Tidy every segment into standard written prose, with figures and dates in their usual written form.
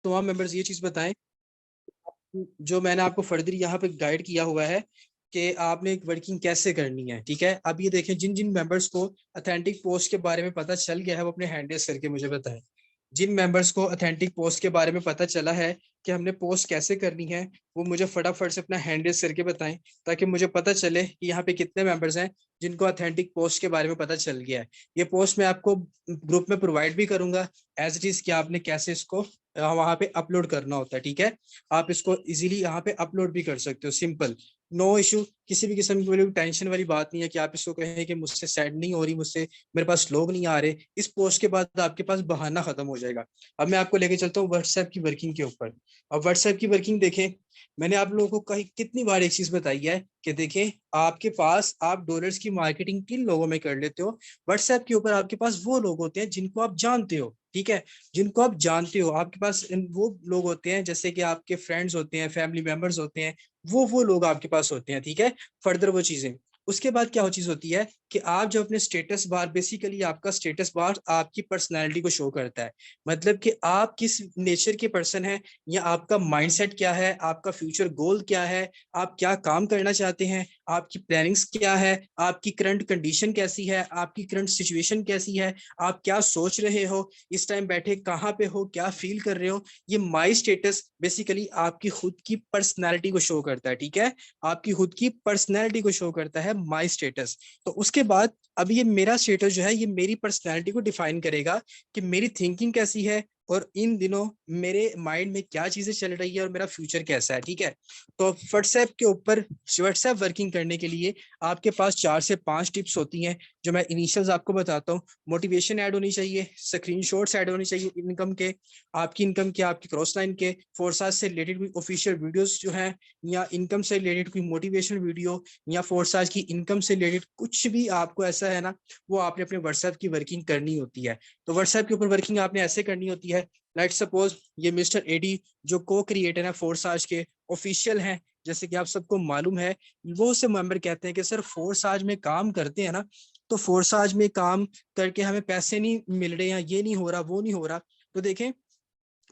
तमाम मेंबर्स ये चीज बताएं जो मैंने आपको फर्दर यहाँ पे गाइड किया हुआ है कि आपने एक वर्किंग कैसे करनी है। ठीक है, अब ये देखें जिन जिन मेंबर्स को ऑथेंटिक पोस्ट के बारे में पता चल गया है वो अपने हैंड रेज करके मुझे बताएं। जिन मेंबर्स को ऑथेंटिक पोस्ट के बारे में पता चला है कि हमने पोस्ट कैसे करनी है, वो मुझे फटाफट से अपना हैंड रेज करके बताएं, ताकि मुझे पता चले कि यहाँ पे कितने मेंबर्स हैं जिनको ऑथेंटिक पोस्ट के बारे में पता चल गया है। ये पोस्ट मैं आपको ग्रुप में प्रोवाइड भी करूंगा एज इट इज कि आपने कैसे इसको वहां पे अपलोड करना होता है। ठीक है, आप इसको इजीली यहाँ पे अपलोड भी कर सकते हो, सिंपल, नो इशू। किसी भी किस्म की टेंशन वाली बात नहीं है कि आप इसको कहें कि मुझसे सेंड नहीं हो रही, मुझसे मेरे पास लोग नहीं आ रहे। इस पोस्ट के बाद आपके पास बहाना खत्म हो जाएगा। अब मैं आपको लेके चलता हूँ व्हाट्सएप की वर्किंग के ऊपर। अब व्हाट्सएप की वर्किंग देखें, मैंने आप लोगों को कहीं कितनी बार एक चीज बताई है कि देखें आपके पास आप डॉलर्स की मार्केटिंग किन लोगों में कर लेते हो। व्हाट्सएप के ऊपर आपके पास वो लोग होते हैं जिनको आप जानते हो। ठीक है, जिनको आप जानते हो, आपके पास वो लोग होते हैं जैसे कि आपके फ्रेंड्स होते हैं, फैमिली मेंबर्स होते हैं, वो लोग आपके पास होते हैं। ठीक है, फर्दर वो चीजें। उसके बाद क्या हो चीज होती है कि आप जब अपने स्टेटस बार, बेसिकली आपका स्टेटस बार आपकी पर्सनैलिटी को शो करता है। मतलब कि आप किस नेचर के पर्सन हैं, या आपका माइंडसेट क्या है, आपका फ्यूचर गोल क्या है, आप क्या काम करना चाहते हैं, आपकी प्लानिंग्स क्या है, आपकी करंट कंडीशन कैसी है, आपकी करंट सिचुएशन कैसी है, आप क्या सोच रहे हो, इस टाइम बैठे कहाँ पे हो, क्या फील कर रहे हो। ये माई स्टेटस बेसिकली आपकी खुद की पर्सनैलिटी को शो करता है। ठीक है, आपकी खुद की पर्सनैलिटी को शो करता है माई स्टेटस। तो उसके बाद अब ये मेरा स्टेटस जो है ये मेरी पर्सनैलिटी को डिफाइन करेगा कि मेरी थिंकिंग कैसी है और इन दिनों मेरे माइंड में क्या चीजें चल रही है और मेरा फ्यूचर कैसा है। ठीक है, तो व्हाट्सएप के ऊपर व्हाट्सएप वर्किंग करने के लिए आपके पास 4 से 5 टिप्स होती हैं जो मैं इनिशियल्स आपको बताता हूँ। मोटिवेशन ऐड होनी चाहिए, स्क्रीनशॉट्स ऐड होनी चाहिए इनकम के, आपकी इनकम के, आपकी क्रॉस लाइन के, फोर्साज से रिलेटेड कोई ऑफिशियल वीडियोस जो हैं, या इनकम से रिलेटेड कोई मोटिवेशन वीडियो, या फोर्साज की इनकम से रिलेटेड कुछ भी आपको ऐसा है ना, वो आपने अपने व्हाट्सएप की वर्किंग करनी होती है। तो व्हाट्सएप के ऊपर वर्किंग आपने ऐसे करनी होती है, लाइक सपोज ये मिस्टर एडी जो को क्रिएटर है फोर्साज के, ऑफिशियल हैं, जैसे कि आप सबको मालूम है, वो से मेंबर कहते हैं कि सर फोर्साज में काम करते हैं ना, तो फोर्साज में काम करके हमें पैसे नहीं मिल रहे हैं, ये नहीं हो रहा, वो नहीं हो रहा। तो देखें,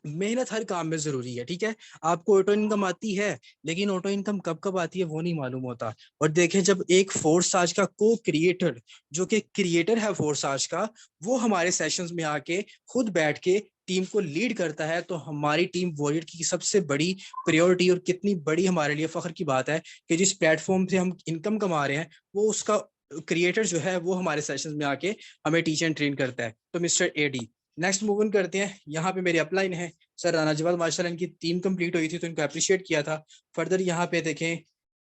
मेहनत हर काम में जरूरी है। ठीक है, आपको ऑटो इनकम आती है, लेकिन ऑटो इनकम कब कब आती है वो नहीं मालूम होता। और देखें, जब एक फोर्स आज का को क्रिएटर, जो कि क्रिएटर है फोर्स आज का, वो हमारे सेशंस में आके खुद बैठ के टीम को लीड करता है, तो हमारी टीम वॉरियर की सबसे बड़ी प्रायोरिटी, और कितनी बड़ी हमारे लिए फख्र की बात है कि जिस प्लेटफॉर्म से हम इनकम कमा रहे हैं, वो उसका क्रिएटर जो है वो हमारे सेशंस में आके हमें टीच एंड ट्रेन करता है। तो mister Eddie, next move on करते हैं। यहाँ पे मेरी अपलाइन है सर राना जवाल, माशाल्लाह इनकी टीम कंप्लीट हुई थी तो इनको अप्रिशिएट किया था। फर्दर यहाँ पे देखें,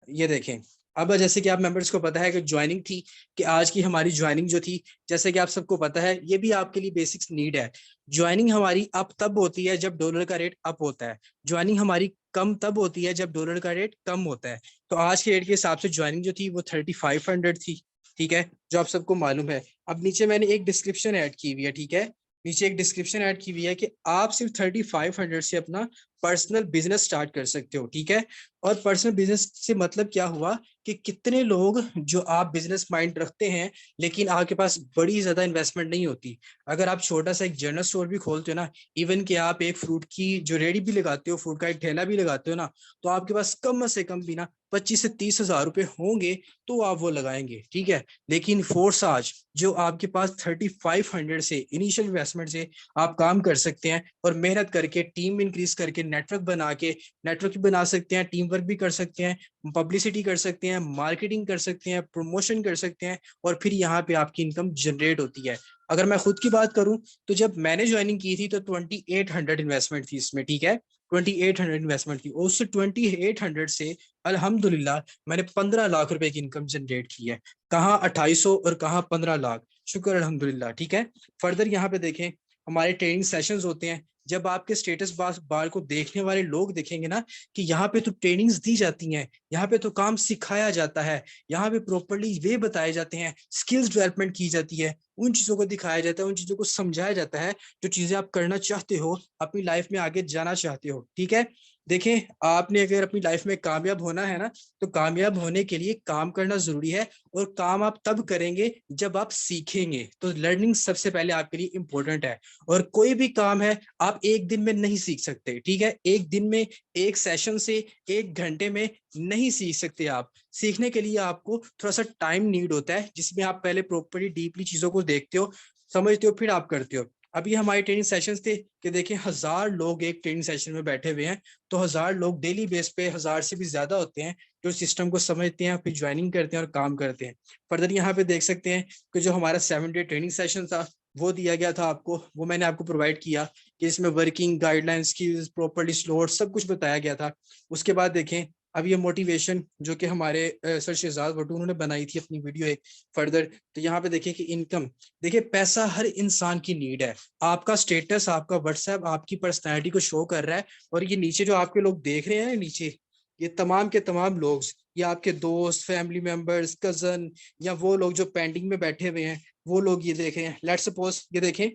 ये देखें, अब जैसे कि आप मेंबर्स को पता है कि ज्वाइनिंग थी, कि आज की हमारी ज्वाइनिंग जो थी, जैसे कि आप सबको पता है, ये भी आपके लिए बेसिक्स नीड है। ज्वाइनिंग हमारी अप तब होती है जब डॉलर का रेट अप होता है, ज्वाइनिंग हमारी कम तब होती है जब डॉलर का रेट कम होता है। तो आज के रेट के हिसाब से ज्वाइनिंग जो थी वो 3500 थी। ठीक है, जो आप सबको मालूम है। अब नीचे मैंने एक डिस्क्रिप्शन ऐड की हुई है। ठीक है, नीचे एक डिस्क्रिप्शन ऐड की हुई है कि आप सिर्फ 3500 से अपना पर्सनल बिजनेस स्टार्ट कर सकते हो। ठीक है, और पर्सनल बिजनेस से मतलब क्या हुआ कि कितने लोग जो आप बिजनेस माइंड रखते हैं लेकिन आपके पास बड़ी ज्यादा इन्वेस्टमेंट नहीं होती, अगर आप छोटा सा एक जनरल स्टोर भी खोलते हो ना, इवन कि आप एक फ्रूट की जो रेडी भी लगाते हो, फ्रूट का एक ठेला भी लगाते हो ना, तो आपके पास कम से कम भी ना 25 से 30 हज़ार रुपए होंगे तो आप वो लगाएंगे। ठीक है, लेकिन फोर्स आज जो आपके पास 3500 से इनिशियल इन्वेस्टमेंट से आप काम कर सकते हैं, और मेहनत करके टीम इंक्रीज करके नेटवर्क बना के, नेटवर्क भी बना सकते हैं, टीम वर्क भी कर सकते हैं, पब्लिसिटी कर सकते हैं, मार्केटिंग कर सकते हैं, प्रमोशन कर सकते हैं, और फिर यहाँ पे आपकी इनकम जनरेट होती है। अगर मैं खुद की बात करूं तो जब मैंने ज्वाइनिंग की थी तो 2800 इन्वेस्टमेंट थी इसमें। ठीक है, 2800 इन्वेस्टमेंट थी, और उस 2800 से अल्हम्दुलिल्लाह मैंने 15 लाख रुपए की इनकम जनरेट की है। कहाँ 2800 और कहाँ 15 लाख, शुक्र अल्हम्दुलिल्लाह। ठीक है, फर्दर यहाँ पे देखें, हमारे ट्रेनिंग सेशंस होते हैं, जब आपके स्टेटस बार को देखने वाले लोग देखेंगे ना कि यहाँ पे तो ट्रेनिंग्स दी जाती हैं, यहाँ पे तो काम सिखाया जाता है, यहाँ पे प्रॉपरली वे बताए जाते हैं, स्किल्स डेवलपमेंट की जाती है, उन चीजों को दिखाया जाता है, उन चीजों को समझाया जाता है जो चीजें आप करना चाहते हो, अपनी लाइफ में आगे जाना चाहते हो। ठीक है, देखें, आपने अगर अपनी लाइफ में कामयाब होना है ना, तो कामयाब होने के लिए काम करना जरूरी है, और काम आप तब करेंगे जब आप सीखेंगे। तो लर्निंग सबसे पहले आपके लिए इंपॉर्टेंट है, और कोई भी काम है आप एक दिन में नहीं सीख सकते। ठीक है, एक दिन में, एक सेशन से, एक घंटे में नहीं सीख सकते आप। सीखने के लिए आपको थोड़ा सा टाइम नीड होता है, जिसमें आप पहले प्रॉपर्ली डीपली चीजों को देखते हो, समझते हो, फिर आप करते हो। अभी हमारे ट्रेनिंग सेशंस थे कि देखें 1000 लोग एक ट्रेनिंग सेशन में बैठे हुए हैं, तो 1000 लोग डेली बेस पे 1000 से भी ज्यादा होते हैं जो सिस्टम को समझते हैं, फिर ज्वाइनिंग करते हैं और काम करते हैं। फर्दर यहाँ पे देख सकते हैं कि जो हमारा 7 डे ट्रेनिंग सेशन था वो दिया गया था आपको, वो मैंने आपको प्रोवाइड किया कि इसमें working guidelines, skills, properly slot, सब कुछ बताया गया था। उसके बाद देखें अब ये मोटिवेशन जो कि हमारे सर शहजाद भट्टू उन्होंने बनाई थी अपनी वीडियो एक फर्दर। तो यहाँ पे देखिए कि इनकम, देखिए पैसा हर इंसान की नीड है। आपका स्टेटस, आपका व्हाट्सएप आपकी पर्सनैलिटी को शो कर रहा है, और ये नीचे जो आपके लोग देख रहे हैं नीचे, ये तमाम के तमाम लोग, ये आपके दोस्त, फैमिली मेंबर्स, कजन, या वो लोग जो पेंडिंग में बैठे हुए हैं, वो लोग ये देख रहे हैं। लेट्स सपोज ये देखें,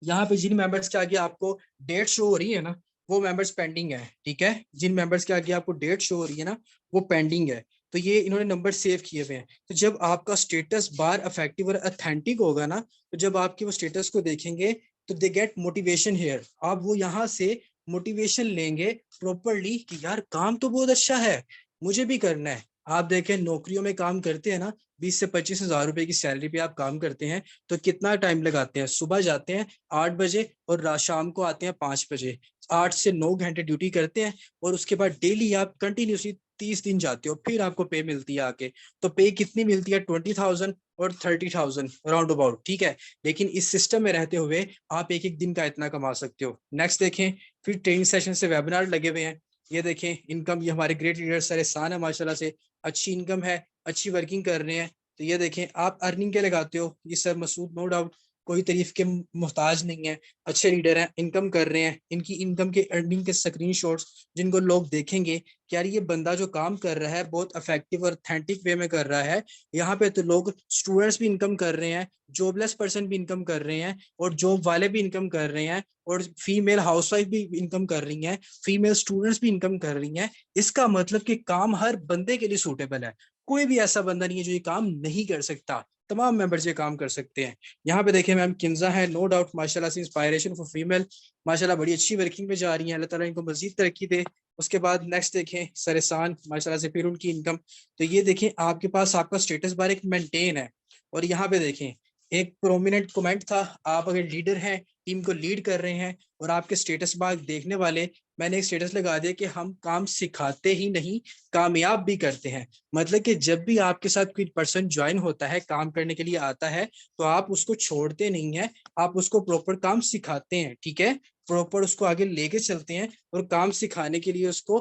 यहाँ पे जिन मेंबर्स के आगे आपको डेट शो हो रही है ना, वो मेंबर्स पेंडिंग है। ठीक है, जिन मेंबर्स के आगे आपको डेट शो हो रही है ना, वो पेंडिंग है। तो ये इन्होंने नंबर सेव किए हुए हैं। तो जब आपका स्टेटस बार इफेक्टिव और अथेंटिक होगा ना, तो जब आपके वो स्टेटस को देखेंगे तो दे गेट मोटिवेशन हेयर। आप वो यहाँ से मोटिवेशन लेंगे प्रॉपरली कि यार काम तो बहुत अच्छा है, मुझे भी करना है। आप देखें नौकरियों में काम करते हैं ना, 20 से 25 हजार रुपए की सैलरी पे आप काम करते हैं, तो कितना टाइम लगाते हैं? सुबह जाते हैं 8 बजे और शाम को आते हैं 5 बजे, 8 से 9 घंटे ड्यूटी करते हैं, और उसके बाद डेली आप कंटिन्यूसली 30 दिन जाते हो, फिर आपको पे मिलती है आके। तो पे कितनी मिलती है? 20,000 और 30,000 राउंड अबाउट। ठीक है, लेकिन इस सिस्टम में रहते हुए आप एक एक दिन का इतना कमा सकते हो। नेक्स्ट देखें, फिर ट्रेनिंग सेशन से वेबिनार लगे हुए हैं। ये देखें इनकम, ये हमारे ग्रेट लीडर सर एहसान है माशाल्लाह से, अच्छी इनकम है, अच्छी वर्किंग कर रहे हैं। तो ये देखें आप अर्निंग के लगाते हो, ये सर मसूद नो डाउट कोई तारीफ के मोहताज नहीं है, अच्छे लीडर हैं, इनकम कर रहे हैं। इनकी इनकम के अर्निंग के स्क्रीनशॉट्स जिनको लोग देखेंगे कि यार ये बंदा जो काम कर रहा है बहुत इफेक्टिव और ऑथेंटिक वे में कर रहा है। यहाँ पे तो लोग, स्टूडेंट्स भी इनकम कर रहे हैं, जॉबलेस पर्सन भी इनकम कर रहे हैं, और जॉब वाले भी इनकम कर रहे हैं, और फीमेल हाउसवाइफ भी इनकम कर रही हैं, फीमेल स्टूडेंट्स भी इनकम कर रही हैं। इसका मतलब कि काम हर बंदे के लिए सूटेबल है। कोई भी ऐसा बंदा नहीं है जो ये काम नहीं कर सकता, तमाम मेंबर्स ये काम कर सकते हैं। यहाँ पे देखिए मैम किंजा है, नो डाउट माशाल्लाह से इंस्पायरेशन फॉर फीमेल, माशाल्लाह बड़ी अच्छी वर्किंग में जा रही हैं, अल्लाह ताला इनको मजीद तरक्की दे। उसके बाद नेक्स्ट देखें सरेसान, माशाल्लाह से फिर उनकी इनकम। तो ये देखें आपके पास आपका स्टेटस बार एक मेंटेन है, और यहाँ पे देखें एक प्रोमिनेंट कमेंट था, आप अगर लीडर हैं, टीम को लीड कर रहे हैं, और आपके स्टेटस बार देखने वाले, मैंने एक स्टेटस लगा दिया कि हम काम सिखाते ही नहीं, कामयाब भी करते हैं। मतलब कि जब भी आपके साथ कोई पर्सन ज्वाइन होता है, काम करने के लिए आता है, तो आप उसको छोड़ते नहीं है, आप उसको प्रॉपर काम सिखाते हैं। ठीक है, प्रॉपर उसको आगे लेके चलते हैं, और काम सिखाने के लिए उसको,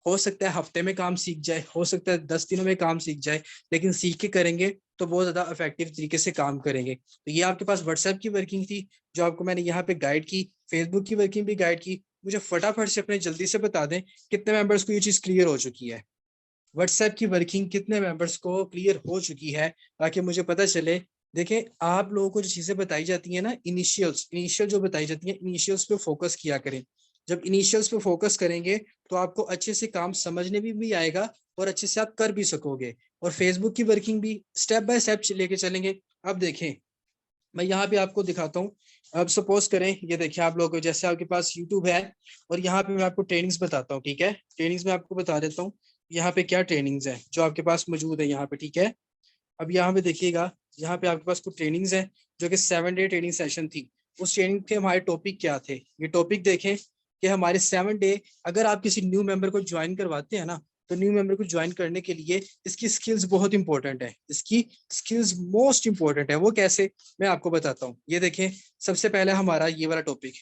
हो सकता है हफ्ते में काम सीख जाए, हो सकता है 10 दिनों में काम सीख जाए, लेकिन सीख के करेंगे तो बहुत ज्यादा इफेक्टिव तरीके से काम करेंगे। तो ये आपके पास व्हाट्सएप की वर्किंग थी जो आपको मैंने यहाँ पे गाइड की, फेसबुक की वर्किंग भी गाइड की। मुझे फटाफट से अपने जल्दी से बता दें कितने मेंबर्स को ये चीज क्लियर हो चुकी है, व्हाट्सएप की वर्किंग कितने मेंबर्स को क्लियर हो चुकी है, ताकि मुझे पता चले। देखें आप लोगों को जो चीजें बताई जाती है ना, इनिशियल जो बताई जाती है, इनिशियल्स पे फोकस किया करें। जब इनिशियल्स पे फोकस करेंगे तो आपको अच्छे से काम समझने भी आएगा, और अच्छे से आप कर भी सकोगे। और फेसबुक की वर्किंग भी स्टेप बाय स्टेप लेके चलेंगे। अब देखें मैं यहाँ पे आपको दिखाता हूँ। अब सपोज करें, ये देखिए आप लोग, जैसे आपके पास यूट्यूब है, और यहाँ पे मैं आपको ट्रेनिंग्स बताता हूँ। ठीक है, ट्रेनिंग्स में आपको बता देता हूँ यहाँ पे क्या ट्रेनिंग्स है जो आपके पास मौजूद है यहाँ पे। ठीक है, अब यहाँ पे देखिएगा, यहाँ पे आपके पास कुछ ट्रेनिंग्स है जो कि 7 डे ट्रेनिंग सेशन थी। उस ट्रेनिंग के हमारे टॉपिक क्या थे, ये टॉपिक देखें कि हमारे 7 डे, अगर आप किसी न्यू मेंबर को ज्वाइन करवाते हैं ना, तो न्यू मेंबर को ज्वाइन करने के लिए इसकी स्किल्स बहुत इंपॉर्टेंट है, इसकी स्किल्स मोस्ट इंपॉर्टेंट है। वो कैसे, मैं आपको बताता हूँ। ये देखें सबसे पहले हमारा ये वाला टॉपिक,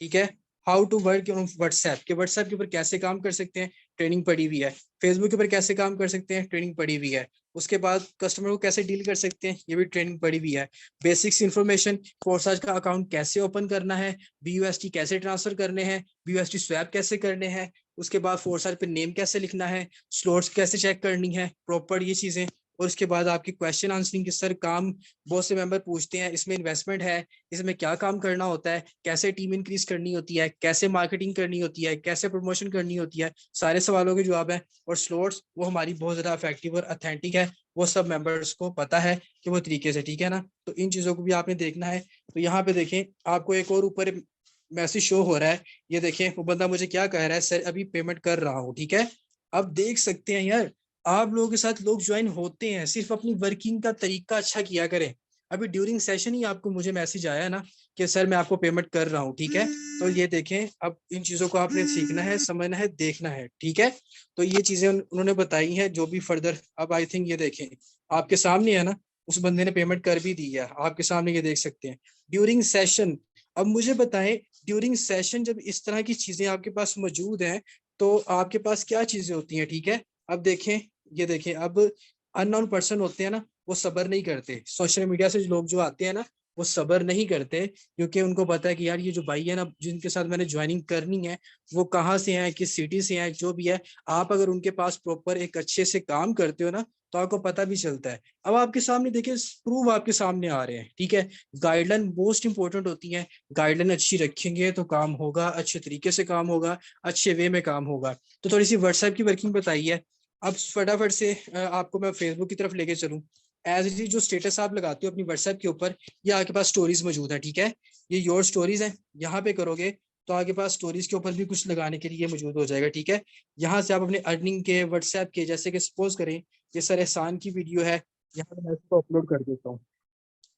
ठीक है, how to work on WhatsApp, के व्हाट्सएप के ऊपर कैसे काम कर सकते हैं, ट्रेनिंग पड़ी हुई है। फेसबुक के ऊपर कैसे काम कर सकते हैं, ट्रेनिंग पड़ी हुई है। उसके बाद कस्टमर को कैसे डील कर सकते हैं, ये भी ट्रेनिंग पड़ी हुई है। बेसिक्स इन्फॉर्मेशन, फोरसाज का अकाउंट कैसे ओपन करना है, BUSD कैसे ट्रांसफर करने हैं, BUSD स्वैप कैसे करने हैं। उसके बाद फोरसाज पे नेम कैसे लिखना है, स्लॉट्स कैसे चेक करनी है, प्रॉपर ये चीजें। और उसके बाद आपकी क्वेश्चन आंसरिंग के सर काम बहुत से मेंबर पूछते हैं, इसमें इन्वेस्टमेंट है, इसमें क्या काम करना होता है, कैसे टीम इंक्रीज करनी होती है, कैसे मार्केटिंग करनी होती है, कैसे प्रमोशन करनी होती है, सारे सवालों के जवाब है। और स्लॉट्स वो हमारी बहुत ज्यादा इफेक्टिव और अथेंटिक है, वो सब मेंबर्स को पता है कि वो तरीके से, ठीक है ना। तो इन चीजों को भी आपने देखना है। तो यहाँ पे देखें आपको एक और ऊपर मैसेज शो हो रहा है, ये देखें वो बंदा मुझे क्या कह रहा है, सर अभी पेमेंट कर रहा हूँ, ठीक है। अब देख सकते हैं यार, आप लोगों के साथ लोग ज्वाइन होते हैं, सिर्फ अपनी वर्किंग का तरीका अच्छा किया करें। अभी ड्यूरिंग सेशन ही आपको मुझे मैसेज आया ना कि सर मैं आपको पेमेंट कर रहा हूँ, ठीक है। तो ये देखें, अब इन चीजों को आपने सीखना है, समझना है, देखना है, ठीक है। तो ये चीजें उन्होंने बताई हैं जो भी फर्दर। अब आई थिंक ये देखें आपके सामने है ना, उस बंदे ने पेमेंट कर भी दी है, आपके सामने ये देख सकते हैं ड्यूरिंग सेशन। अब मुझे बताएं, ड्यूरिंग सेशन जब इस तरह की चीजें आपके पास मौजूद हैं तो आपके पास क्या चीजें होती हैं, ठीक है। अब देखें, ये देखें, अब अननोन पर्सन होते हैं ना, वो सब्र नहीं करते। सोशल मीडिया से लोग जो आते हैं ना, वो सब्र नहीं करते, क्योंकि उनको पता है कि यार ये जो भाई है ना जिनके साथ मैंने ज्वाइनिंग करनी है, वो कहाँ से हैं, किस सिटी से हैं, जो भी है। आप अगर उनके पास प्रॉपर एक अच्छे से काम करते हो ना, तो आपको पता भी चलता है। अब आपके सामने देखिए प्रूफ आपके सामने आ रहे हैं, ठीक है। गाइडलाइन मोस्ट इंपॉर्टेंट होती है, गाइडलाइन अच्छी रखेंगे तो काम होगा, अच्छे तरीके से काम होगा, अच्छे वे में काम होगा। तो थोड़ी सी व्हाट्सएप की वर्किंग बताइए। अब फटाफट से आपको मैं फेसबुक की तरफ लेके चलूँ। एज इट इज जो स्टेटस आप लगाते हो अपनी व्हाट्सएप के ऊपर, ये आपके पास स्टोरीज मौजूद है, ठीक है। ये योर स्टोरीज है, यहाँ पे करोगे तो आपके पास स्टोरीज के ऊपर भी कुछ लगाने के लिए मौजूद हो जाएगा, ठीक है। यहाँ से आप अपने अर्निंग के व्हाट्सएप के, जैसे कि सपोज करें ये सर एहसान की वीडियो है, यहाँ पे मैं इसको अपलोड कर देता हूँ,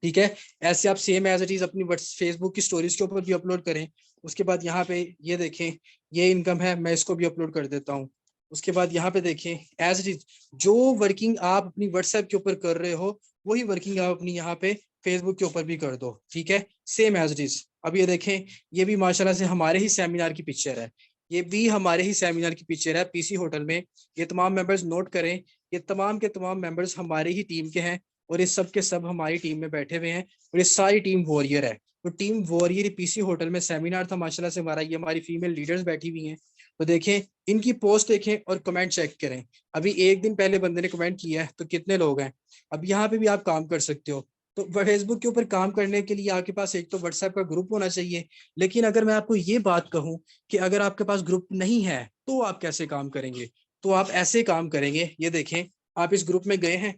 ठीक है। ऐसे आप सेम एज इट इज अपनी फेसबुक की स्टोरीज के ऊपर भी अपलोड करें। उसके बाद यहाँ पे ये देखें, ये इनकम है, मैं इसको भी अपलोड कर देता हूँ। उसके बाद यहाँ पे देखें एज इट इज जो वर्किंग आप अपनी व्हाट्सएप के ऊपर कर रहे हो, वही वर्किंग आप अपनी यहाँ पे फेसबुक के ऊपर भी कर दो, ठीक है, सेम एज इट इज। अब ये देखें, ये भी माशाल्लाह से हमारे ही सेमिनार की पिक्चर है, ये भी हमारे ही सेमिनार की पिक्चर है पीसी होटल में। ये तमाम मेंबर्स नोट करें, ये तमाम के तमाम मेंबर्स हमारे ही टीम के हैं, और ये सब के सब हमारी टीम में बैठे हुए हैं, और ये सारी टीम वॉरियर है। तो टीम वॉरियर पीसी होटल में सेमिनार था माशाल्लाह से हमारा, ये हमारी फीमेल लीडर्स बैठी हुई हैं। तो देखें, इनकी पोस्ट देखें और कमेंट चेक करें। अभी एक दिन पहले बंदे ने कमेंट किया है, तो कितने लोग हैं। अब यहाँ पे भी आप काम कर सकते हो। तो फेसबुक के ऊपर काम करने के लिए आपके पास एक तो व्हाट्सएप का ग्रुप होना चाहिए। लेकिन अगर मैं आपको ये बात कहूँ कि अगर आपके पास ग्रुप नहीं है तो आप कैसे काम करेंगे, तो आप ऐसे काम करेंगे। ये देखें, आप इस ग्रुप में गए हैं,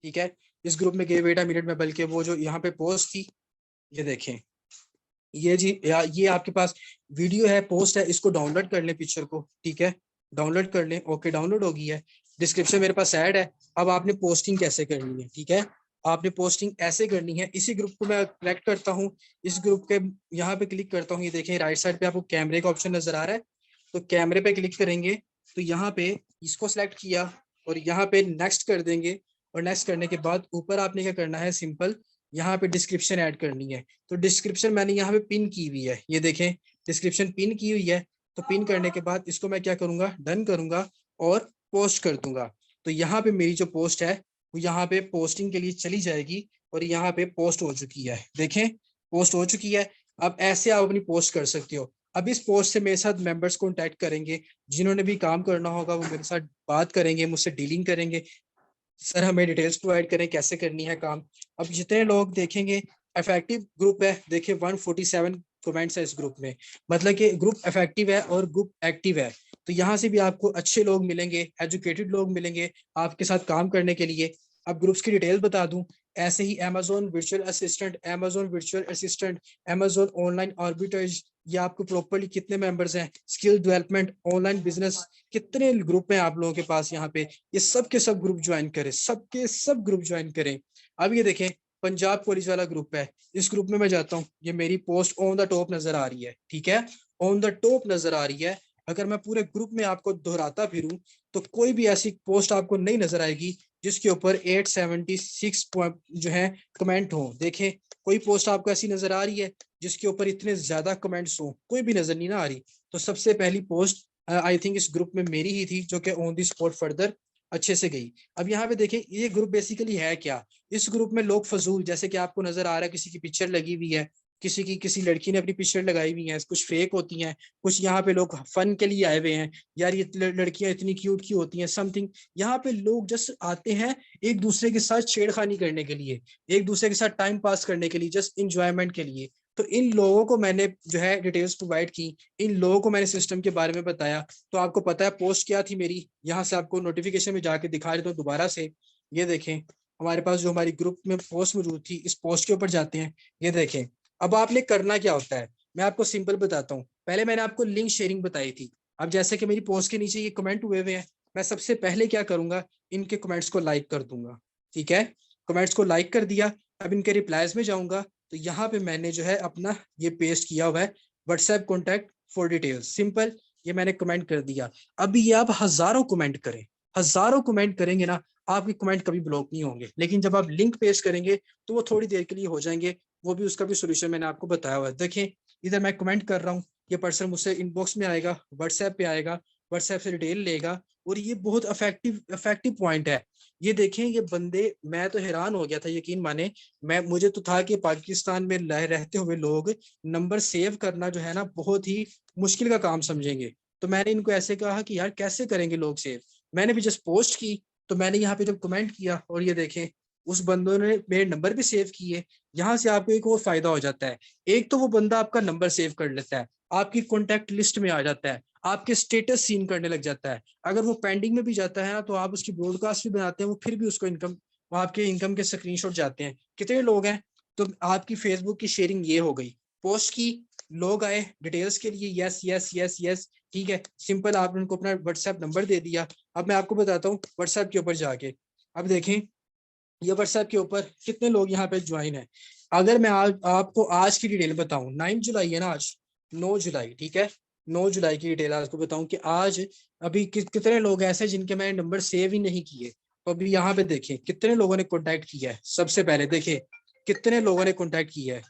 ठीक है, इस ग्रुप में गए, वेट अ मिनट में, बल्कि वो जो यहाँ पे पोस्ट थी, ये देखें, ये जी ये आपके पास वीडियो है, पोस्ट है, इसको डाउनलोड कर लें पिक्चर को, ठीक है, डाउनलोड कर लें। ओके, डाउनलोड हो गई है, डिस्क्रिप्शन मेरे पास ऐड है। अब आपने पोस्टिंग कैसे करनी है, ठीक है, आपने पोस्टिंग ऐसे करनी है। इसी ग्रुप को मैं कनेक्ट करता हूँ, इस ग्रुप के यहाँ पे क्लिक करता हूँ, ये देखें राइट साइड पे आपको कैमरे का ऑप्शन नजर आ रहा है, तो कैमरे पे क्लिक करेंगे, तो यहाँ पे इसको सिलेक्ट किया और यहाँ पे नेक्स्ट कर देंगे। और नेक्स्ट करने के बाद ऊपर आपने क्या करना है, सिंपल यहाँ पे डिस्क्रिप्शन ऐड करनी है। तो डिस्क्रिप्शन मैंने यहाँ पे पिन की हुई है, ये देखें डिस्क्रिप्शन पिन की हुई है। तो पिन करने के बाद इसको मैं क्या करूंगा, डन करूंगा और पोस्ट कर दूंगा। तो यहाँ पे मेरी जो पोस्ट है वो यहाँ पे पोस्टिंग के लिए चली जाएगी, और यहाँ पे पोस्ट हो चुकी है, देखें पोस्ट हो चुकी है। अब ऐसे आप अपनी पोस्ट कर सकते हो। अब इस पोस्ट से मेरे साथ मेंबर्स कॉन्टैक्ट करेंगे, जिन्होंने भी काम करना होगा वो मेरे साथ बात करेंगे, मुझसे डीलिंग करेंगे, सर हमें डिटेल्स प्रोवाइड करें कैसे करनी है काम। अब जितने लोग देखेंगे, इफेक्टिव ग्रुप है, देखिए 147 कमेंट्स है इस ग्रुप में, मतलब कि ग्रुप इफेक्टिव है और ग्रुप एक्टिव है। तो यहाँ से भी आपको अच्छे लोग मिलेंगे, एजुकेटेड लोग मिलेंगे आपके साथ काम करने के लिए। अब ग्रुप्स की डिटेल बता दूं, ऐसे ही Amazon virtual assistant, Amazon virtual assistant, Amazon online arbitrage, ये आपको प्रॉपरली कितने मेंबर्स हैं, स्किल डेवलपमेंट, ऑनलाइन बिजनेस, कितने ग्रुप हैं आप लोगों के पास यहाँ पे, ये सब के सब ग्रुप ज्वाइन करें, सबके सब ग्रुप ज्वाइन करें। अब ये देखें पंजाब कॉलेज वाला ग्रुप है, इस ग्रुप में मैं जाता हूँ, ये मेरी पोस्ट ऑन द टॉप नजर आ रही है, ठीक है, ऑन द टॉप नजर आ रही है। अगर मैं पूरे ग्रुप में आपको दोहराता फिरूं तो कोई भी ऐसी पोस्ट आपको नहीं नजर आएगी जिसके ऊपर 876 जो है कमेंट हो। देखें कोई पोस्ट आपको ऐसी नजर आ रही है जिसके ऊपर इतने ज्यादा कमेंट्स हो, कोई भी नजर नहीं ना आ रही। तो सबसे पहली पोस्ट आई थिंक इस ग्रुप में मेरी ही थी, जो कि ऑन दी स्पॉट फर्दर अच्छे से गई। अब यहाँ पे देखें ये ग्रुप बेसिकली है क्या, इस ग्रुप में लोग फजूल, जैसे कि आपको नजर आ रहा है किसी की पिक्चर लगी हुई है, किसी लड़की ने अपनी पिक्चर लगाई हुई है, कुछ फेक होती हैं, कुछ यहाँ पे लोग फन के लिए आए हुए हैं, यार ये लड़कियां इतनी क्यूट क्यों होती हैं समथिंग। यहाँ पे लोग जस्ट आते हैं एक दूसरे के साथ छेड़खानी करने के लिए, एक दूसरे के साथ टाइम पास करने के लिए, जस्ट इंजॉयमेंट के लिए। तो इन लोगों को मैंने जो है डिटेल्स प्रोवाइड की, इन लोगों को मैंने सिस्टम के बारे में बताया। तो आपको पता है पोस्ट क्या थी मेरी, यहाँ से आपको नोटिफिकेशन में जाके दिखा देता हूँ दोबारा से। ये देखें, हमारे पास जो हमारी ग्रुप में पोस्ट मौजूद थी, इस पोस्ट के ऊपर जाते हैं। ये देखें, अब आपने करना क्या होता है, मैं आपको सिंपल बताता हूँ। पहले मैंने आपको लिंक शेयरिंग बताई थी। अब जैसे कि मेरी पोस्ट के नीचे ये कमेंट हुए हुए हैं, मैं सबसे पहले क्या करूंगा, इनके कमेंट्स को लाइक कर दूंगा। ठीक है, कमेंट्स को लाइक कर दिया। अब इनके रिप्लाईज में जाऊंगा, तो यहाँ पे मैंने जो है अपना ये पेस्ट किया हुआ है, WhatsApp contact for details, simple. ये मैंने कमेंट कर दिया। अभी ये आप हजारों कमेंट करें, हजारों कमेंट करेंगे ना, आपके कमेंट कभी ब्लॉक नहीं होंगे। लेकिन जब आप लिंक पेस्ट करेंगे तो वो थोड़ी देर के लिए हो जाएंगे। वो भी उसका भी सोल्यूशन मैंने आपको बताया हुआ है। देखें, इधर मैं कमेंट कर रहा हूँ, ये पर्सन मुझसे इनबॉक्स में आएगा, व्हाट्सएप पे आएगा, व्हाट्सएप से डिटेल लेगा। और ये बहुत इफेक्टिव पॉइंट है। ये देखें, ये बंदे, मैं तो हैरान हो गया था, यकीन माने। मुझे तो था कि पाकिस्तान में रहते हुए लोग नंबर सेव करना जो है ना बहुत ही मुश्किल का काम समझेंगे। तो मैंने इनको ऐसे कहा कि यार कैसे करेंगे लोग सेव। मैंने भी जस्ट पोस्ट की, तो मैंने यहाँ पे जब कमेंट किया, और ये देखें उस बंदों ने मेरे नंबर भी सेव किए। यहाँ से आपको एक और फायदा हो जाता है। एक तो वो बंदा आपका नंबर सेव कर लेता है, आपकी कॉन्टैक्ट लिस्ट में आ जाता है, आपके स्टेटस सीन करने लग जाता है। अगर वो पेंडिंग में भी जाता है ना, तो आप उसकी ब्रॉडकास्ट भी बनाते हैं, वो फिर भी उसको इनकम, आपके इनकम के स्क्रीनशॉट जाते हैं। कितने लोग हैं, तो आपकी फेसबुक की शेयरिंग ये हो गई, पोस्ट की, लोग आए डिटेल्स के लिए, यस यस यस यस, ठीक है, सिंपल। आपने उनको अपना व्हाट्सएप नंबर दे दिया। अब मैं आपको बताता हूँ व्हाट्सएप के ऊपर जाके, अब देखें ये व्हाट्सएप के ऊपर कितने लोग यहाँ पे ज्वाइन है। अगर मैं आज आपको आज की डिटेल बताऊं, 9 जुलाई है ना आज, 9 जुलाई, ठीक है, 9 जुलाई की डिटेल आपको बताऊं कि आज अभी कितने लोग ऐसे जिनके मैंने नंबर सेव ही नहीं किए। तो अभी यहाँ पे देखें कितने लोगों ने कॉन्टैक्ट किया है। सबसे पहले देखें कितने लोगों ने कॉन्टैक्ट किया है।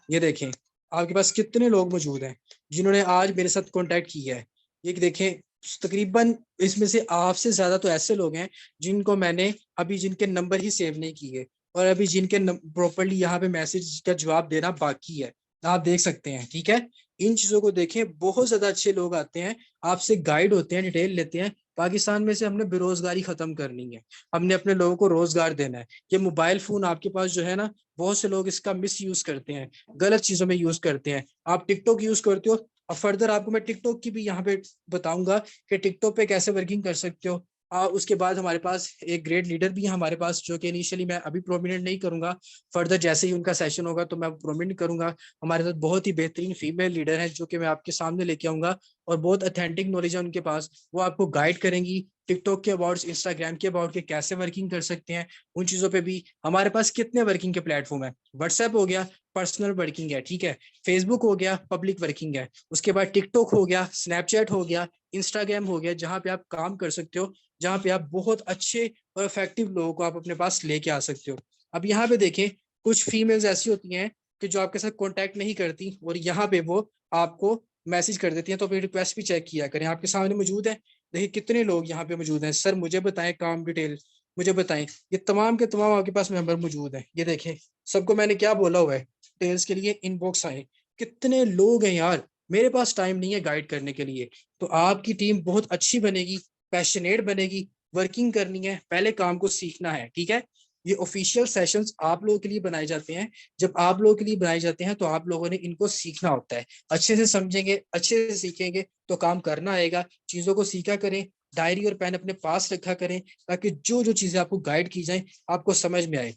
ये देखें आपके पास कितने लोग मौजूद हैं जिन्होंने आज मेरे साथ कॉन्टैक्ट किया है। ये देखें, तकरीबन इसमें से आपसे ज्यादा तो ऐसे लोग हैं जिनको मैंने अभी, जिनके नंबर ही सेव नहीं किए, और अभी जिनके प्रॉपरली यहाँ पे मैसेज का जवाब देना बाकी है। आप देख सकते हैं, ठीक है। इन चीजों को देखें, बहुत ज्यादा अच्छे लोग आते हैं, आपसे गाइड होते हैं, डिटेल लेते हैं। पाकिस्तान में से हमने बेरोजगारी खत्म करनी है, हमने अपने लोगों को रोजगार देना है। ये मोबाइल फोन आपके पास जो है ना, बहुत से लोग इसका मिस यूज करते हैं, गलत चीजों में यूज करते हैं। आप टिकटॉक यूज करते हो, और फर्दर आपको मैं टिकटॉक की भी यहाँ पे बताऊंगा कि टिकटॉक पे कैसे वर्किंग कर सकते हो। उसके बाद हमारे पास एक ग्रेट लीडर भी है हमारे पास, जो कि इनिशियली मैं अभी प्रोमिनेंट नहीं करूंगा, फर्दर जैसे ही उनका सेशन होगा तो मैं प्रोमिनेंट करूंगा। हमारे साथ बहुत ही बेहतरीन फीमेल लीडर है, जो कि मैं आपके सामने लेके आऊंगा, और बहुत अथेंटिक नॉलेज है उनके पास। वो आपको गाइड करेंगी टिकटॉक के अबाउट, इंस्टाग्राम के अबाउट, के कैसे वर्किंग कर सकते हैं उन चीजों पे भी। हमारे पास कितने वर्किंग के प्लेटफॉर्म है, व्हाट्सएप हो गया, पर्सनल वर्किंग है, ठीक है, फेसबुक हो गया, पब्लिक वर्किंग है, उसके बाद टिकटॉक हो गया, स्नैपचैट हो गया, इंस्टाग्राम हो गया, जहां पे आप काम कर सकते हो, जहां पे आप बहुत अच्छे और इफेक्टिव लोगों को आप अपने पास लेके आ सकते हो। अब यहाँ पे देखें, कुछ फीमेल्स ऐसी होती हैं कि जो आपके साथ कांटेक्ट नहीं करती, और यहाँ पे वो आपको मैसेज कर देती हैं। तो अपनी रिक्वेस्ट भी चेक किया करें, आपके सामने मौजूद है। देखिए कितने लोग यहाँ पे मौजूद हैं, सर मुझे बताएं काम डिटेल, मुझे बताएं। ये तमाम के तमाम आपके पास मेंबर मौजूद हैं। ये देखें, सबको मैंने क्या बोला हुआ है, डिटेल्स के लिए इनबॉक्स आए। कितने लोग हैं यार, मेरे पास टाइम नहीं है गाइड करने के लिए। तो आपकी टीम बहुत अच्छी बनेगी, पैशनेट बनेगी, वर्किंग करनी है, पहले काम को सीखना है, ठीक है। ये ऑफिशियल सेशंस आप लोगों के लिए बनाए जाते हैं। जब आप लोगों के लिए बनाए जाते हैं तो आप लोगों ने इनको सीखना होता है, अच्छे से समझेंगे, अच्छे से सीखेंगे तो काम करना आएगा। चीजों को सीखा करें, डायरी और पेन अपने पास रखा करें, ताकि जो जो चीजें आपको गाइड की जाए आपको समझ में आए।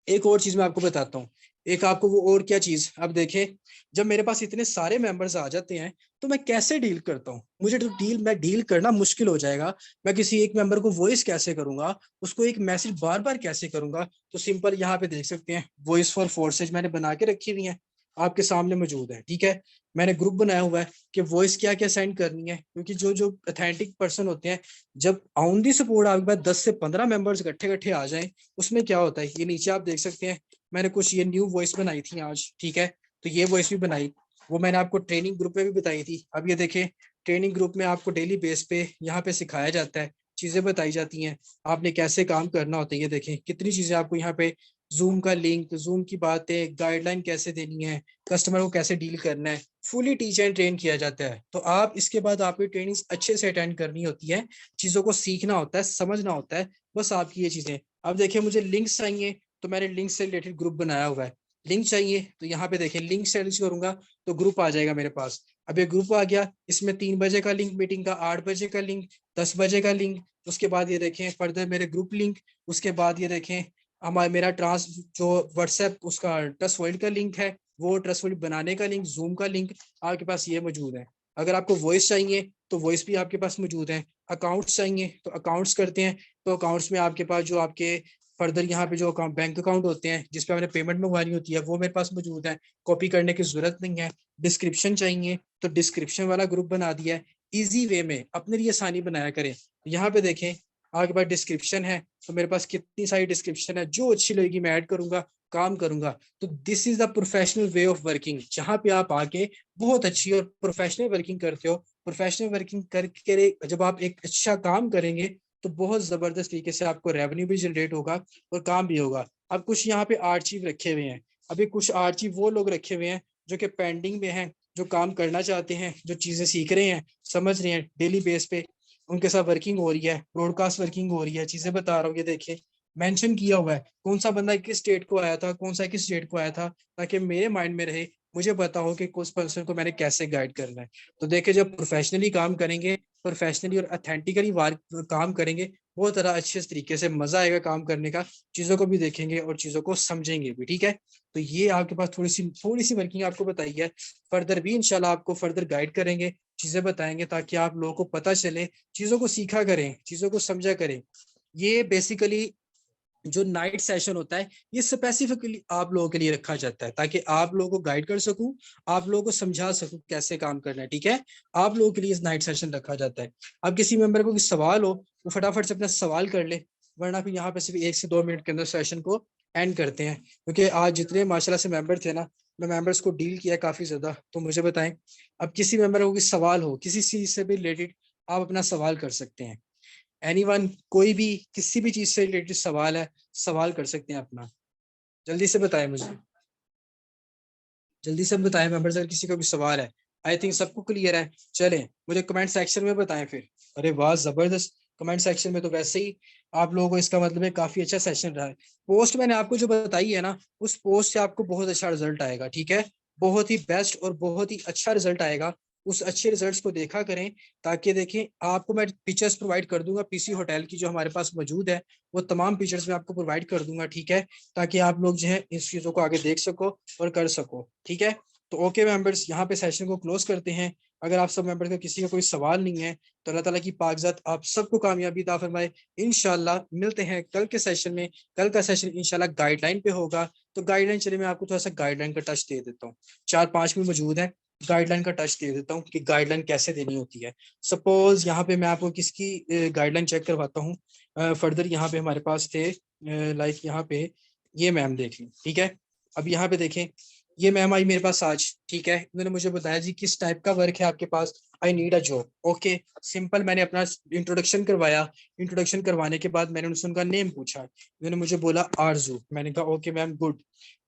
एक और चीज मैं आपको बताता हूँ, एक आपको वो और क्या चीज, अब देखें, जब मेरे पास इतने सारे मेंबर्स आ जाते हैं तो मैं कैसे डील करता हूँ। मुझे तो मैं डील करना मुश्किल हो जाएगा। मैं किसी एक मेंबर को वॉइस कैसे करूंगा, उसको एक मैसेज बार बार कैसे करूंगा। तो सिंपल यहाँ पे देख सकते हैं, वॉइस फॉर फोर्सेज मैंने बना के रखी हुई है, आपके सामने मौजूद है, ठीक है। मैंने ग्रुप बनाया हुआ है कि वॉइस क्या क्या सेंड करनी है, क्योंकि जो जो अथेंटिक पर्सन होते हैं, जब ऑन दी सपोर्ट आपके पास 10 से 15 मेंबर्स इकट्ठे इकट्ठे आ जाएं, उसमें क्या होता है, ये नीचे आप देख सकते हैं, मैंने कुछ ये न्यू वॉइस बनाई थी आज, ठीक है। तो ये वॉइस भी बनाई, वो मैंने आपको ट्रेनिंग ग्रुप में भी बताई थी। अब ये देखें, ट्रेनिंग ग्रुप में आपको डेली बेस पे यहाँ पे सिखाया जाता है, चीजें बताई जाती हैं, आपने कैसे काम करना होता है। ये देखें कितनी चीजें आपको यहाँ पे जूम का लिंक, जूम की बातें, गाइडलाइन कैसे देनी है, कस्टमर को कैसे डील करना है, फुली टीच एंड ट्रेन किया जाता है। तो आप इसके बाद आपकी ट्रेनिंग अच्छे से अटेंड करनी होती है, चीज़ों को सीखना होता है, समझना होता है, बस आपकी ये चीज़ें। अब देखिए मुझे लिंक्स चाहिए तो मैंने लिंक से रिलेटेड ग्रुप बनाया हुआ है। लिंक चाहिए तो यहाँ पे देखिए लिंक सर्च करूंगा तो ग्रुप आ जाएगा मेरे पास। अब ये ग्रुप आ गया, इसमें 3 बजे का लिंक मीटिंग का, 8 बजे का लिंक, 10 बजे का लिंक, उसके बाद ये देखें फर्दर मेरे ग्रुप लिंक, उसके बाद ये देखें हमारा मेरा ट्रांस जो व्हाट्सएप उसका ट्रस्ट वर्ल्ड का लिंक है, वो ट्रस्ट वर्ल्ड बनाने का लिंक, जूम का लिंक आपके पास ये मौजूद है। अगर आपको वॉइस चाहिए तो वॉइस भी आपके पास मौजूद है। अकाउंट्स चाहिए तो अकाउंट्स करते हैं, तो अकाउंट्स में आपके पास जो आपके फर्दर यहाँ पे जो अकाउंट बैंक अकाउंट होते हैं जिसपे हमने पेमेंट मंगवानी होती है वो मेरे पास मौजूद है, कॉपी करने की जरूरत नहीं है। डिस्क्रिप्शन चाहिए तो डिस्क्रिप्शन वाला ग्रुप बना दिया है, इजी वे में अपने लिए आसानी बनाया करें। यहाँ पे देखें आपके पास डिस्क्रिप्शन है तो मेरे पास कितनी सारी डिस्क्रिप्शन है, जो अच्छी लगेगी मैं ऐड करूंगा, काम करूंगा। तो this is the professional way of working, जहां पे आप आके बहुत अच्छी और प्रोफेशनल वर्किंग करते हो। प्रोफेशनल वर्किंग करके जब आप एक अच्छा काम करेंगे तो बहुत जबरदस्त तरीके से आपको रेवेन्यू भी जनरेट होगा और काम भी होगा। अब कुछ यहाँ पे आर्चीव रखे हुए हैं, अभी कुछ आर्चीव वो लोग रखे हुए हैं जो कि पेंडिंग में हैं, जो काम करना चाहते हैं, जो चीजें सीख रहे हैं, समझ रहे हैं डेली बेस पे, उनके साथ वर्किंग हो रही है, ब्रॉडकास्ट वर्किंग हो रही है, चीजें बता रहा हूँ। ये देखिए मेंशन किया हुआ है कौन सा बंदा किस स्टेट को आया था, कौन सा किस स्टेट को आया था, ताकि मेरे माइंड में रहे, मुझे पता हो कि उस पर्सन को मैंने कैसे गाइड करना है। तो देखिए जब प्रोफेशनली काम करेंगे, प्रोफेशनली और अथेंटिकली काम करेंगे, बहुत तरह अच्छे तरीके से मजा आएगा काम करने का, चीजों को भी देखेंगे और चीजों को समझेंगे भी। ठीक है, तो ये आपके पास थोड़ी सी वर्किंग आपको बताई है। फर्दर भी इंशाल्लाह आपको फर्दर गाइड करेंगे, चीजें बताएंगे ताकि आप लोगों को पता चले, चीजों को सीखा करें, चीजों को समझा करें। ये बेसिकली जो नाइट सेशन होता है ये स्पेसिफिकली आप लोगों के लिए रखा जाता है ताकि आप लोगों को गाइड कर सकूं, आप लोगों को समझा सकूं कैसे काम करना है। ठीक है, आप लोगों के लिए इस नाइट सेशन रखा जाता है। अब किसी मेंबर को कोई सवाल हो वो फटाफट से अपना सवाल कर ले, वरना फिर यहाँ पे सिर्फ 1 से 2 मिनट के अंदर सेशन को एंड करते हैं। क्योंकि आज जितने माशाल्लाह से मेंबर थे ना, मैं मेंबर्स को डील किया काफी ज्यादा। तो मुझे बताएं, अब किसी मेंबर को कोई सवाल हो किसी चीज से भी रिलेटेड, आप अपना सवाल कर सकते हैं। एनीवन, कोई भी किसी भी चीज से रिलेटेड सवाल है, सवाल कर सकते हैं अपना। जल्दी से बताएं मुझे, जल्दी से बताएं मेंबर्स, अगर किसी का भी सवाल है। आई थिंक सबको क्लियर है। चलें मुझे कमेंट सेक्शन में बताएं फिर। अरे वाह जबरदस्त, कमेंट सेक्शन में तो वैसे ही आप लोगों को इसका मतलब है काफी अच्छा सेशन रहा है। पोस्ट मैंने आपको जो बताई है ना, उस पोस्ट से आपको बहुत अच्छा रिजल्ट आएगा। ठीक है, बहुत ही बेस्ट और बहुत ही अच्छा रिजल्ट आएगा। उस अच्छे रिजल्ट्स को देखा करें, ताकि देखें आपको मैं पिक्चर्स प्रोवाइड कर दूंगा पीसी होटल की जो हमारे पास मौजूद है, वो तमाम पिक्चर्स मैं आपको प्रोवाइड कर दूंगा। ठीक है, ताकि आप लोग जो है इस चीज़ों को आगे देख सको और कर सको। ठीक है, तो ओके मेंबर्स, यहाँ पे सेशन को क्लोज करते हैं। अगर आप सब मेंबर्स का किसी का कोई सवाल नहीं है तो अल्लाह ताला की पाकज़ात आप सबको कामयाबी अता फरमाए। इंशाल्लाह मिलते हैं कल के सेशन में। कल का सेशन इंशाल्लाह गाइडलाइन पे होगा। तो गाइडलाइन चलिए मैं आपको थोड़ा सा गाइडलाइन का टच दे देता हूँ, 4-5 में मौजूद है। गाइडलाइन का टच दे देता हूँ कि गाइडलाइन कैसे देनी होती है। सपोज यहाँ पे मैं आपको किसकी गाइडलाइन चेक करवाता हूँ। फर्दर यहाँ पे हमारे पास थे लाइक यहाँ पे ये मैम देख ली। ठीक है, अब यहाँ पे देखें, ये मैम आई मेरे पास आज। ठीक है, उन्होंने मुझे बताया जी किस टाइप का वर्क है आपके पास, I need a job. Okay simple, मैंने अपना इंट्रोडक्शन करवाया। इंट्रोडक्शन करवाने के बाद मैंने उनसे उनका नेम पूछा, उन्होंने मुझे बोला आरजू। मैंने कहा ओके मैम गुड।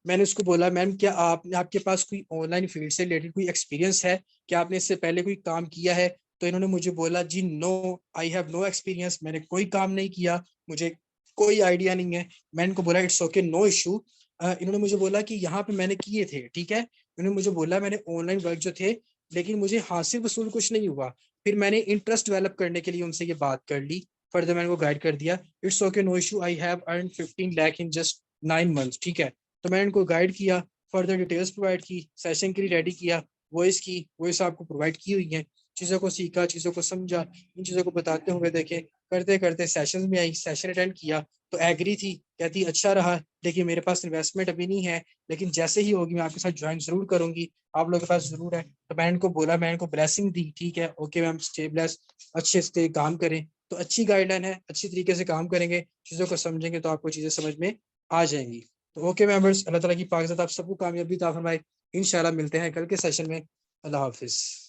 मैंने उसको बोला मैम क्या आपके पास कोई ऑनलाइन फील्ड से रिलेटेड कोई एक्सपीरियंस है, क्या आपने इससे पहले कोई काम किया है? तो इन्होंने मुझे बोला जी no, I have no experience, मैंने कोई काम नहीं किया, मुझे कोई आइडिया नहीं है। मैंने इनको बोला इट्स ओके नो इशू। इन्होंने मुझे बोला कि यहाँ पे मैंने किए थे। ठीक है, इन्होंने मुझे बोला मैंने ऑनलाइन वर्क जो थे, लेकिन मुझे हासिल वसूल कुछ नहीं हुआ। फिर मैंने इंटरेस्ट डेवलप करने के लिए उनसे ये बात कर ली, फर्दर मैंने को गाइड कर दिया, it's okay no issue, I have earn 15 lakh in just 9 months. ठीक है, तो मैंने इनको गाइड किया, फर्दर डिटेल्स प्रोवाइड की, सेशन के लिए रेडी किया, वॉइस आपको प्रोवाइड की हुई है। चीज़ों को सीखा, चीज़ों को समझा, इन चीज़ों को बताते हुए देखे, करते करते सेशन में आई, सेशन अटेंड किया तो एग्री थी, कहती अच्छा रहा, लेकिन मेरे पास इन्वेस्टमेंट अभी नहीं है, लेकिन जैसे ही होगी मैं आपके साथ ज्वाइन जरूर करूंगी, आप लोगों के पास जरूर है। तो मैंने इनको बोला, मैंने इनको ब्लेसिंग दी। ठीक है, ओके मैम स्टे ब्लेस, अच्छे से काम करें। तो अच्छी गाइडलाइन है, अच्छी तरीके से काम करेंगे, चीज़ों को समझेंगे तो आपको चीज़ें समझ में आ जाएंगी। तो ओके मेंबर्स, अल्लाह ताला की पाक आप सबको कामयाबी अता फरमाए। इंशाल्लाह मिलते हैं कल के सेशन में। अल्लाह हाफिज़।